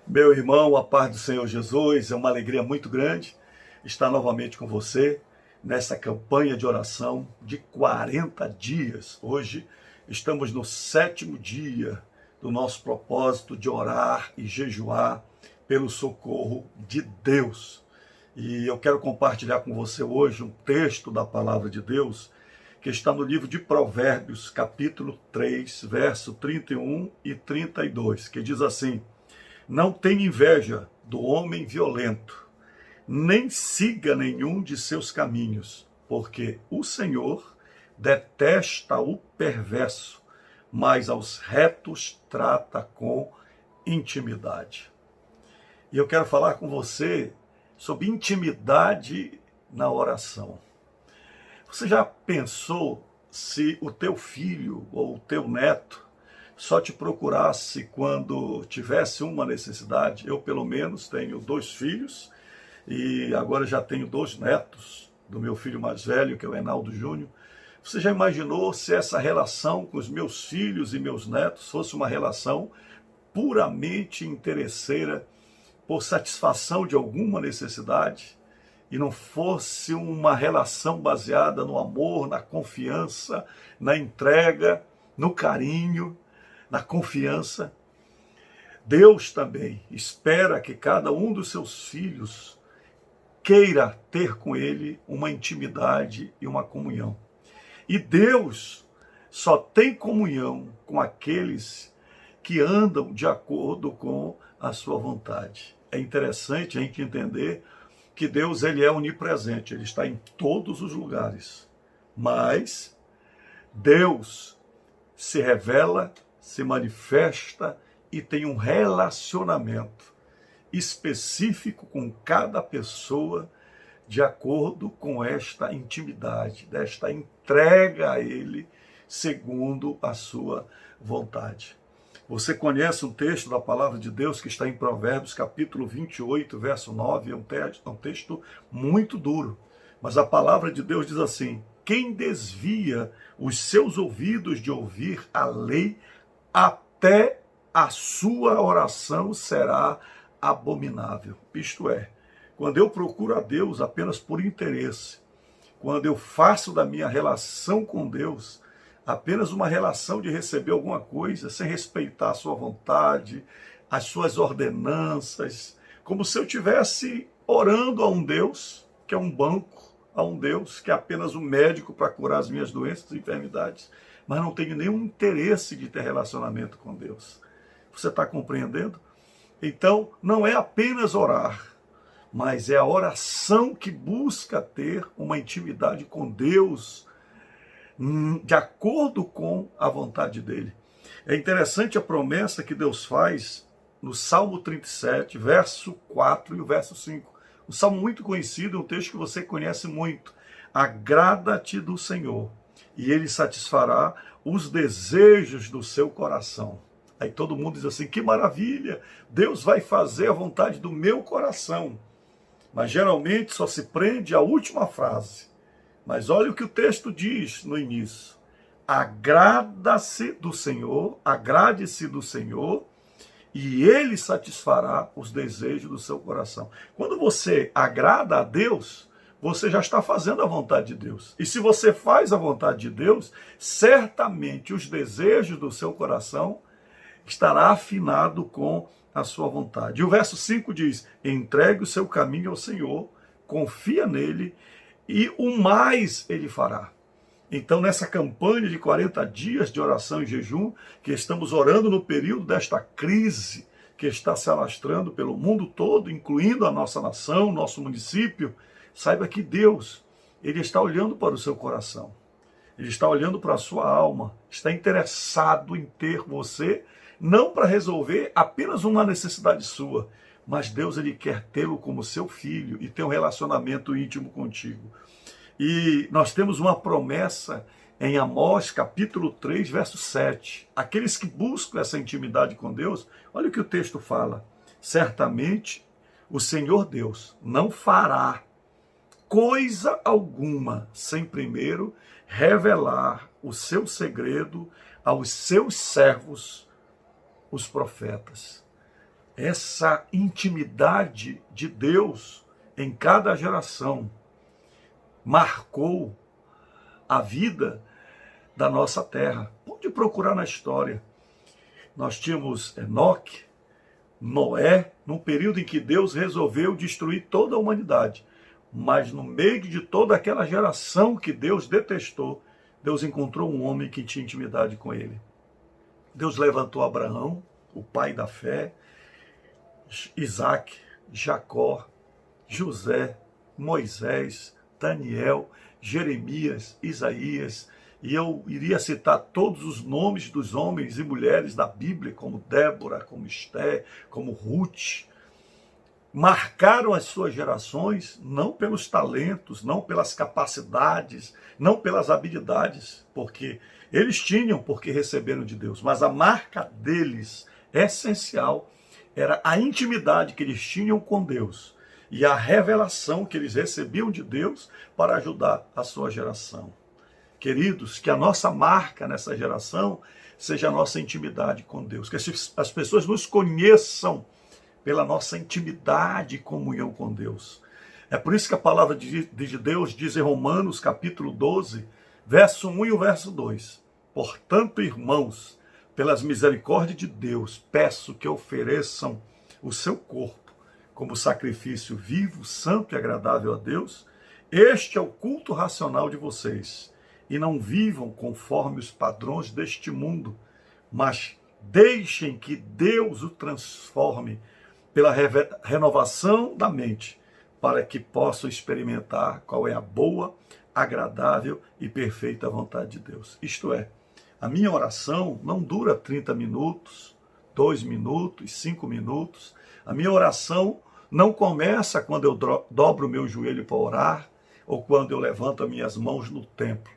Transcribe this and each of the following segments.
Meu irmão, a paz do Senhor Jesus, é uma alegria muito grande estar novamente com você nessa campanha de oração de 40 dias. Hoje estamos no 7º dia do nosso propósito de orar e jejuar pelo socorro de Deus. E eu quero compartilhar com você hoje um texto da palavra de Deus que está no livro de Provérbios, capítulo 3, verso 31 e 32, que diz assim: não tenha inveja do homem violento, nem siga nenhum de seus caminhos, porque o Senhor detesta o perverso, mas aos retos trata com intimidade. E eu quero falar com você sobre intimidade na oração. Você já pensou se o teu filho ou o teu neto só te procurasse quando tivesse uma necessidade? Eu, pelo menos, tenho 2 filhos e agora já tenho 2 netos do meu filho mais velho, que é o Enaldo Júnior. Você já imaginou se essa relação com os meus filhos e meus netos fosse uma relação puramente interesseira, por satisfação de alguma necessidade, e não fosse uma relação baseada no amor, na confiança, na entrega, no carinho, na confiança? Deus também espera que cada um dos seus filhos queira ter com ele uma intimidade e uma comunhão. E Deus só tem comunhão com aqueles que andam de acordo com a sua vontade. É interessante a gente entender que Deus, ele é onipresente, ele está em todos os lugares. Mas Deus se revela, se manifesta e tem um relacionamento específico com cada pessoa de acordo com esta intimidade, desta entrega a ele segundo a sua vontade. Você conhece um texto da palavra de Deus que está em Provérbios, capítulo 28, verso 9, é um texto muito duro, mas a palavra de Deus diz assim: quem desvia os seus ouvidos de ouvir a lei, até a sua oração será abominável. Isto é, quando eu procuro a Deus apenas por interesse, quando eu faço da minha relação com Deus apenas uma relação de receber alguma coisa, sem respeitar a sua vontade, as suas ordenanças, como se eu estivesse orando a um Deus que é um banco, a um Deus que é apenas um médico para curar as minhas doenças e enfermidades, mas não tenho nenhum interesse de ter relacionamento com Deus. Você está compreendendo? Então, não é apenas orar, mas é a oração que busca ter uma intimidade com Deus, de acordo com a vontade dele. É interessante a promessa que Deus faz no Salmo 37, verso 4 e o verso 5. Um salmo muito conhecido, um texto que você conhece muito. Agrada-te do Senhor, e ele satisfará os desejos do seu coração. Aí todo mundo diz assim: que maravilha, Deus vai fazer a vontade do meu coração. Mas geralmente só se prende à última frase. Mas olha o que o texto diz no início: agrada-se do Senhor, agrade-se do Senhor, e ele satisfará os desejos do seu coração. Quando você agrada a Deus, você já está fazendo a vontade de Deus. E se você faz a vontade de Deus, certamente os desejos do seu coração estará afinado com a sua vontade. E o verso 5 diz: entregue o seu caminho ao Senhor, confia nele, e o mais ele fará. Então, nessa campanha de 40 dias de oração e jejum, que estamos orando no período desta crise que está se alastrando pelo mundo todo, incluindo a nossa nação, nosso município, saiba que Deus, ele está olhando para o seu coração. Ele está olhando para a sua alma, está interessado em ter você, não para resolver apenas uma necessidade sua, mas Deus, ele quer tê-lo como seu filho e ter um relacionamento íntimo contigo. E nós temos uma promessa em Amós, capítulo 3, verso 7. Aqueles que buscam essa intimidade com Deus, olha o que o texto fala: certamente o Senhor Deus não fará coisa alguma sem primeiro revelar o seu segredo aos seus servos, os profetas. essa intimidade de Deus em cada geração marcou a vida da nossa terra. Pode procurar na história. Nós tínhamos Enoque, Noé, num período em que Deus resolveu destruir toda a humanidade. Mas no meio de toda aquela geração que Deus detestou, Deus encontrou um homem que tinha intimidade com ele. Deus levantou Abraão, o pai da fé, Isaac, Jacó, José, Moisés, Daniel, Jeremias, Isaías, e eu iria citar todos os nomes dos homens e mulheres da Bíblia, como Débora, como Esté, como Ruth, marcaram as suas gerações não pelos talentos, não pelas capacidades, não pelas habilidades, porque eles tinham, porque receberam de Deus, mas a marca deles, essencial, era a intimidade que eles tinham com Deus e a revelação que eles recebiam de Deus para ajudar a sua geração. Queridos, que a nossa marca nessa geração seja a nossa intimidade com Deus, que as pessoas nos conheçam pela nossa intimidade e comunhão com Deus. É por isso que a palavra de Deus diz em Romanos capítulo 12, verso 1 e o verso 2. Portanto, irmãos, pelas misericórdias de Deus, peço que ofereçam o seu corpo como sacrifício vivo, santo e agradável a Deus. Este é o culto racional de vocês. E não vivam conforme os padrões deste mundo, mas deixem que Deus o transforme pela renovação da mente, para que possam experimentar qual é a boa, agradável e perfeita vontade de Deus. Isto é, a minha oração não dura 30 minutos, 2 minutos, 5 minutos. A minha oração não começa quando eu dobro o meu joelho para orar ou quando eu levanto as minhas mãos no templo.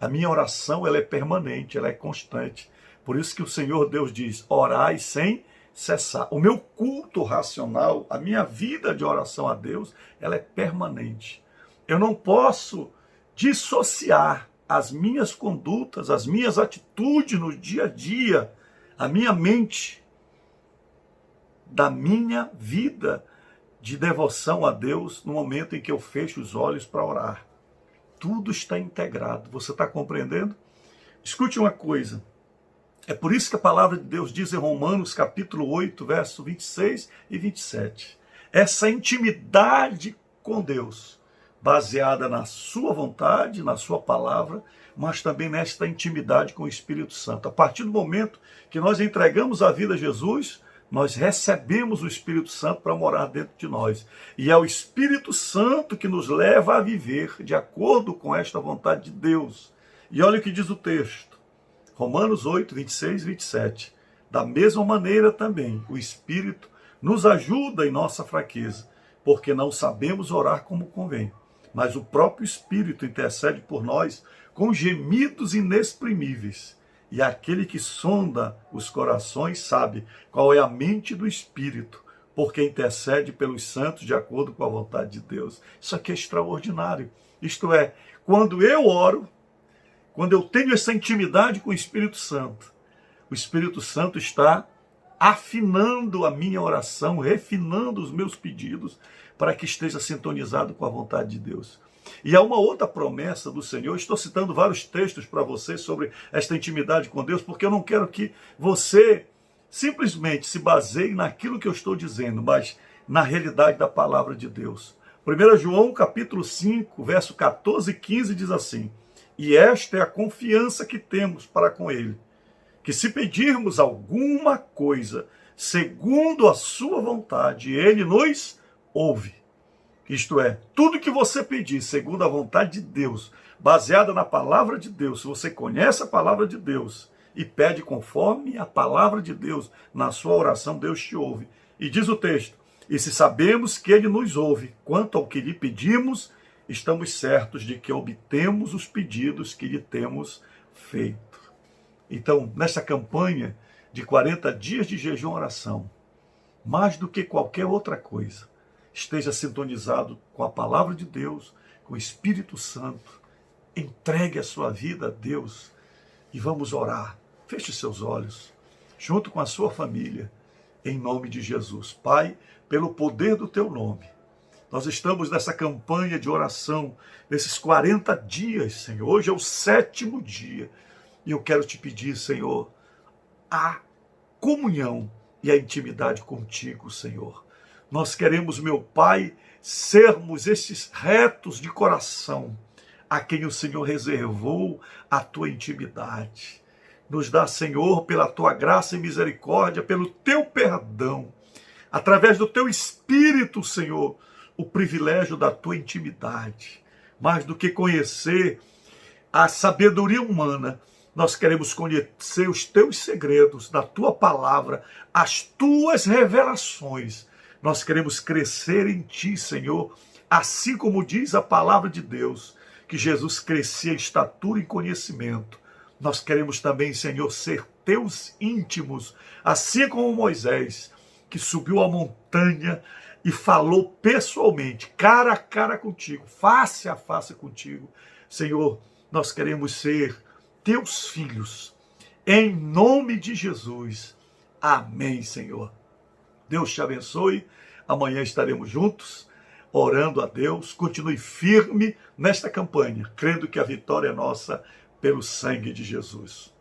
A minha oração ela é permanente, ela é constante. Por isso que o Senhor Deus diz, orai sem cessar. O meu culto racional, a minha vida de oração a Deus, ela é permanente. Eu não posso dissociar as minhas condutas, as minhas atitudes no dia a dia, a minha mente, da minha vida de devoção a Deus no momento em que eu fecho os olhos para orar. Tudo está integrado. Você está compreendendo? Escute uma coisa. É por isso que a palavra de Deus diz em Romanos capítulo 8, verso 26 e 27. Essa intimidade com Deus, baseada na sua vontade, na sua palavra, mas também nesta intimidade com o Espírito Santo. A partir do momento que nós entregamos a vida a Jesus, nós recebemos o Espírito Santo para morar dentro de nós. E é o Espírito Santo que nos leva a viver de acordo com esta vontade de Deus. E olha o que diz o texto. Romanos 8, 26 e 27. Da mesma maneira também, o Espírito nos ajuda em nossa fraqueza, porque não sabemos orar como convém. Mas o próprio Espírito intercede por nós com gemidos inexprimíveis. E aquele que sonda os corações sabe qual é a mente do Espírito, porque intercede pelos santos de acordo com a vontade de Deus. Isso aqui é extraordinário. Isto é, quando eu oro, quando eu tenho essa intimidade com o Espírito Santo está afinando a minha oração, refinando os meus pedidos, para que esteja sintonizado com a vontade de Deus. E há uma outra promessa do Senhor, estou citando vários textos para você sobre esta intimidade com Deus, porque eu não quero que você simplesmente se baseie naquilo que eu estou dizendo, mas na realidade da palavra de Deus. 1 João capítulo 5, verso 14 e 15 diz assim, e esta é a confiança que temos para com Ele, que se pedirmos alguma coisa segundo a sua vontade, Ele nos ouve. Isto é, tudo que você pedir segundo a vontade de Deus, baseada na palavra de Deus, se você conhece a palavra de Deus e pede conforme a palavra de Deus na sua oração, Deus te ouve. E diz o texto, e se sabemos que Ele nos ouve, quanto ao que lhe pedimos, estamos certos de que obtemos os pedidos que lhe temos feito. Então, nessa campanha de 40 dias de jejum e oração, mais do que qualquer outra coisa, esteja sintonizado com a palavra de Deus, com o Espírito Santo. Entregue a sua vida a Deus e vamos orar. Feche seus olhos, junto com a sua família. em nome de Jesus. Pai, pelo poder do teu nome, nós estamos nessa campanha de oração, nesses 40 dias, Senhor. Hoje é o 7º dia. E eu quero te pedir, Senhor, a comunhão e a intimidade contigo, Senhor. Nós queremos, meu Pai, sermos esses retos de coração, a quem o Senhor reservou a tua intimidade. Nos dá, Senhor, pela tua graça e misericórdia, pelo teu perdão, através do teu Espírito, Senhor, o privilégio da tua intimidade. Mais do que conhecer a sabedoria humana, nós queremos conhecer os teus segredos, da tua palavra, as tuas revelações. Nós queremos crescer em ti, Senhor, assim como diz a palavra de Deus, que Jesus crescia em estatura e conhecimento. Nós queremos também, Senhor, ser teus íntimos, assim como Moisés, que subiu a montanha e falou pessoalmente, cara a cara contigo, face a face contigo. Senhor, nós queremos ser teus filhos, em nome de Jesus. Amém, Senhor. Deus te abençoe. Amanhã estaremos juntos, orando a Deus. Continue firme nesta campanha, crendo que a vitória é nossa pelo sangue de Jesus.